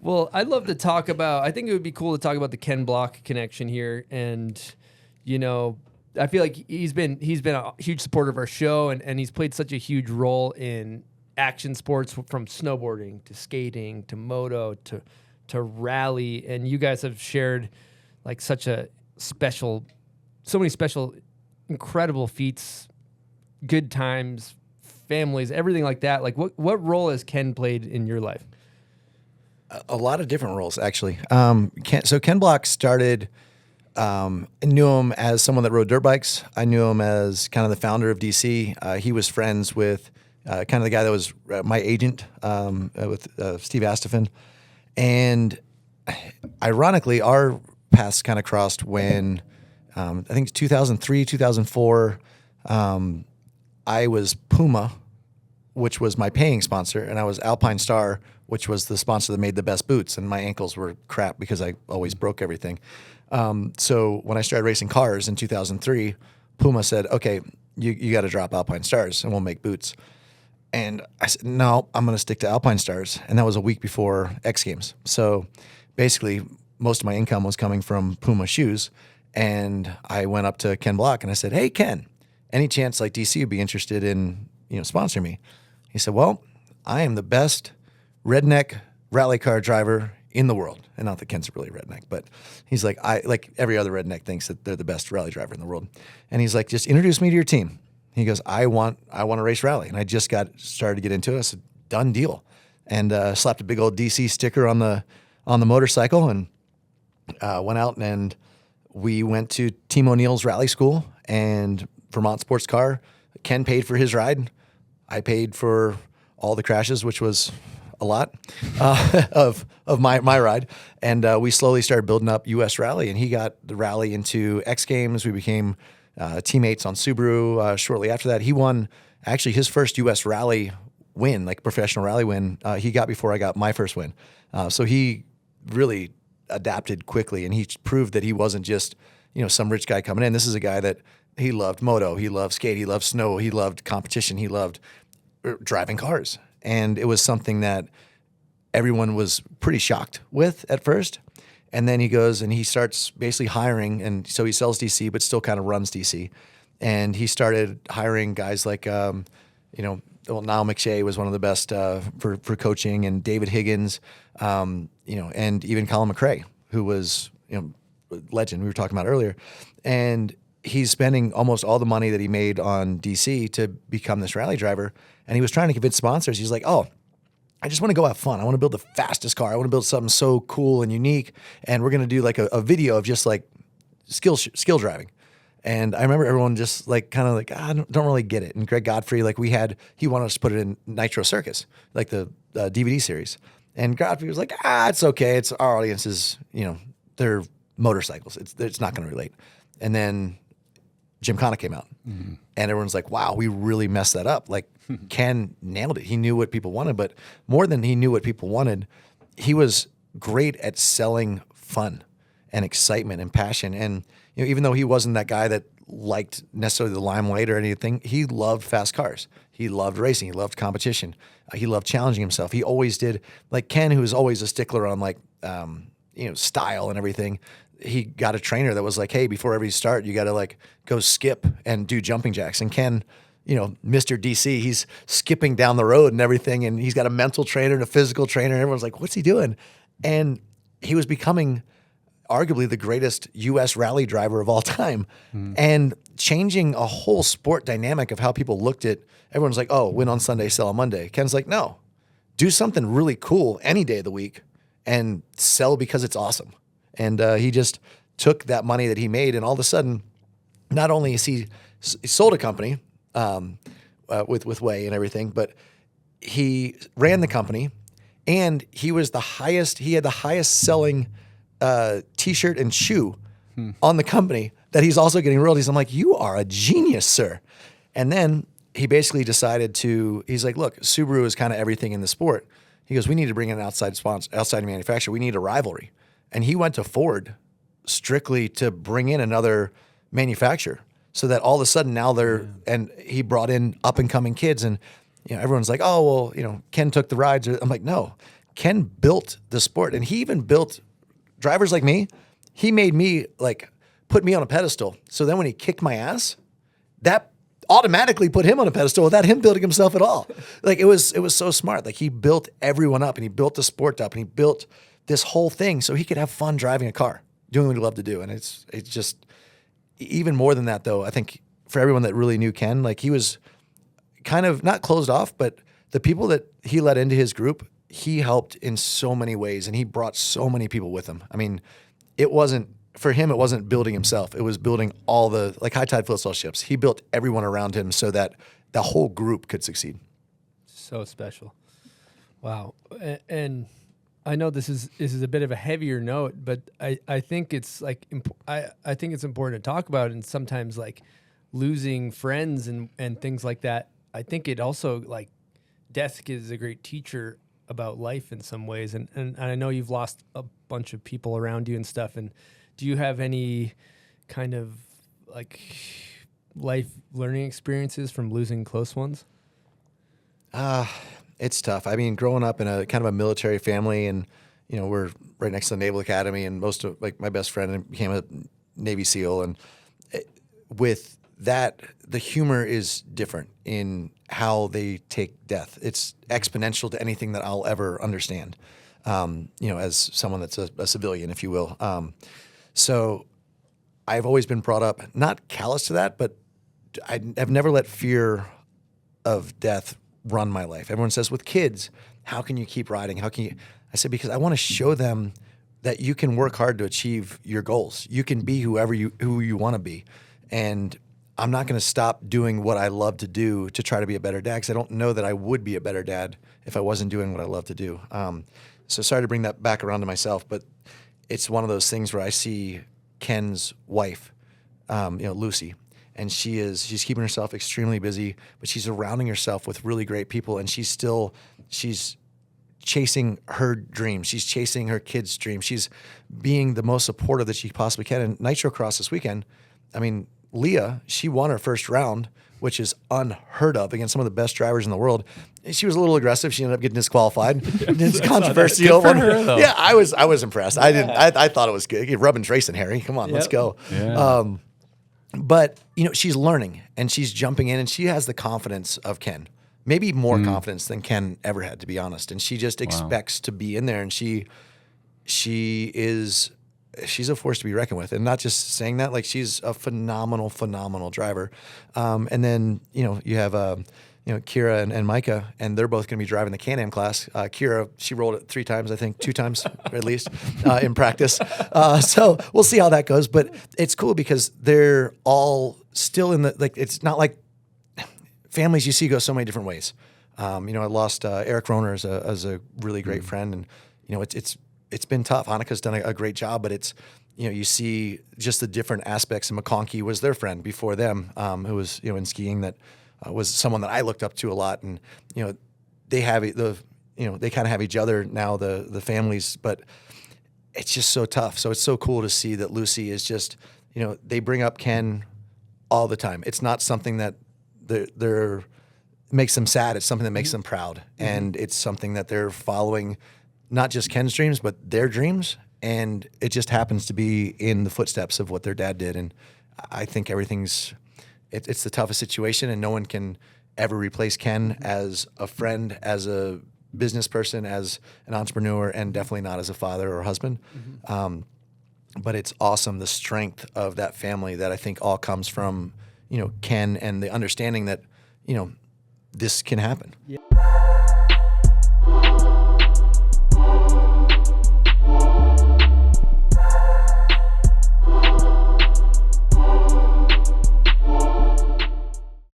Well, I'd love to talk about, I think it would be cool to talk about the Ken Block connection here. And, you know, I feel like he's been a huge supporter of our show, and he's played such a huge role in action sports, from snowboarding to skating to moto to rally. And you guys have shared like so many special, incredible feats, good times, families, everything like that. Like what role has Ken played in your life? A lot of different roles, actually. Ken Block started, I knew him as someone that rode dirt bikes. I knew him as kind of the founder of DC. He was friends with kind of the guy that was my agent, with Steve Astafin. And ironically, our paths kind of crossed when, I think 2003, 2004, I was Puma, which was my paying sponsor, and I was Alpine Star, which was the sponsor that made the best boots, and my ankles were crap because I always broke everything. So when I started racing cars in 2003, Puma said, okay, you got to drop Alpine Stars and we'll make boots. And I said, no, I'm going to stick to Alpine Stars. And that was a week before X Games. So basically, most of my income was coming from Puma shoes. And I went up to Ken Block and I said, hey, Ken, any chance like DC would be interested in, sponsoring me? He said, well, I am the best redneck rally car driver in the world. And not that Ken's really redneck, but he's like, like every other redneck thinks that they're the best rally driver in the world. And he's like, just introduce me to your team. He goes, I want to race rally. And I just started to get into it. I said, done deal. And slapped a big old DC sticker on the motorcycle and went out, and we went to Team O'Neill's rally school and Vermont Sports Car. Ken paid for his ride. I paid for all the crashes, which was a lot of my ride. And we slowly started building up U.S. Rally, and he got the rally into X Games. We became teammates on Subaru. Shortly after that, he won actually his first U.S. Rally win, like professional rally win. He got before I got my first win. So he really adapted quickly, and he proved that he wasn't just, some rich guy coming in. This is a guy that he loved moto, he loved skate, he loved snow, he loved competition, he loved driving cars. And it was something that everyone was pretty shocked with at first. And then he goes and he starts basically hiring, and so he sells DC, but still kind of runs DC. And he started hiring guys like, Niall McShay was one of the best for coaching, and David Higgins, and even Colin McRae, who was, legend we were talking about earlier. And he's spending almost all the money that he made on DC to become this rally driver. And he was trying to convince sponsors. He's like, oh, I just want to go have fun. I want to build the fastest car. I want to build something so cool and unique. And we're going to do like a video of just like skill driving. And I remember everyone just like kind of like, I don't really get it. And Greg Godfrey, like he wanted us to put it in Nitro Circus, like the DVD series. And Godfrey was like, it's okay. It's our audience is, they're motorcycles. It's not going to relate. And then Gymkhana came out, and everyone's like, wow, we really messed that up. Like Ken nailed it. He knew what people wanted, but more than he knew what people wanted, he was great at selling fun and excitement and passion. And, even though he wasn't that guy that liked necessarily the limelight or anything, he loved fast cars. He loved racing. He loved competition. He loved challenging himself. He always did. Like Ken, who was always a stickler on like, style and everything, he got a trainer that was like, hey, before every start, you got to like go skip and do jumping jacks. And Ken, Mr. DC, he's skipping down the road and everything. And he's got a mental trainer and a physical trainer. And everyone's like, what's he doing? And he was becoming arguably the greatest U.S. rally driver of all time, and changing a whole sport dynamic of how people looked at. Everyone's like, oh, win on Sunday, sell on Monday. Ken's like, no, do something really cool any day of the week and sell because it's awesome. And he just took that money that he made, and all of a sudden, not only is he sold a company with Way and everything, but he ran the company, and he was he had the highest selling T-shirt and shoe on the company that he's also getting royalties. I'm like, you are a genius, sir. And then he basically decided he's like, look, Subaru is kind of everything in the sport. He goes, we need to bring in an outside manufacturer. We need a rivalry. And he went to Ford strictly to bring in another manufacturer, so that all of a sudden now and he brought in up and coming kids, and everyone's like, oh, well, Ken took the rides. I'm like, no, Ken built the sport, and he even built drivers like me. He made me like put me on a pedestal. So then when he kicked my ass, that automatically put him on a pedestal without him building himself at all. Like it was so smart. Like he built everyone up, and he built the sport up, and he built this whole thing so he could have fun driving a car, doing what he loved to do. And it's just even more than that, though. I think for everyone that really knew Ken, like he was kind of not closed off, but the people that he let into his group, he helped in so many ways, and he brought so many people with him. I mean, it wasn't building himself. It was building all the, like High Tide Float Sail ships. He built everyone around him so that the whole group could succeed. So special. Wow. And I know this is a bit of a heavier note, but I think it's like, I think it's important to talk about, and sometimes like losing friends and things like that. I think it also, like, death is a great teacher about life in some ways. And I know you've lost a bunch of people around you and stuff. And do you have any kind of like life learning experiences from losing close ones? It's tough. I mean, growing up in a kind of a military family, and, you know, we're right next to the Naval Academy, and most of, like, my best friend became a Navy SEAL. And with that, the humor is different in how they take death. It's exponential to anything that I'll ever understand, you know, as someone that's a civilian, if you will. So I've always been brought up, not callous to that, but I've never let fear of death run my life. Everyone says, with kids, how can you keep riding? How can you? I said, because I want to show them that you can work hard to achieve your goals. You can be who you want to be. And I'm not going to stop doing what I love to do to try to be a better dad, because I don't know that I would be a better dad if I wasn't doing what I love to do. So sorry to bring that back around to myself, but it's one of those things where I see Ken's wife, you know, Lucy, and she's keeping herself extremely busy, but she's surrounding herself with really great people, and she's chasing her dreams. She's chasing her kids' dreams. She's being the most supportive that she possibly can. And Nitro Cross this weekend, I mean, Leah, she won her first round, which is unheard of, against some of the best drivers in the world. She was a little aggressive. She ended up getting disqualified. It's controversial. Yeah, I was impressed. I thought it was good. You're rubbing Trace and Harry. Come on, let's go. Yeah. But, you know, she's learning, and she's jumping in, and she has the confidence of Ken. Maybe more confidence than Ken ever had, to be honest. And she just expects to be in there, and she's a force to be reckoned with. And not just saying that, like, she's a phenomenal driver. And then, you know, you have you know, Kira and Micah, and they're both going to be driving the Can-Am class. Kira, she rolled it 3 times, I think, 2 times at least in practice. So we'll see how that goes. But it's cool because they're all still in the, like, it's not like families you see go so many different ways. You know, I lost Eric Roner as a really great friend, and, you know, it's been tough. Annika's done a great job, but it's, you know, you see just the different aspects. And McConkey was their friend before them, who was, you know, in skiing, that was someone that I looked up to a lot. And, you know, they kind of have each other now, the families, but it's just so tough. So it's so cool to see that Lucy is just, you know, they bring up Ken all the time. It's not something that they're makes them sad. It's something that makes them proud. And it's something that they're following, not just Ken's dreams, but their dreams. And it just happens to be in the footsteps of what their dad did. And I think it's the toughest situation, and no one can ever replace Ken as a friend, as a business person, as an entrepreneur, and definitely not as a father or husband. But it's awesome, the strength of that family, that I think all comes from, you know, Ken, and the understanding that, you know, this can happen. Yeah.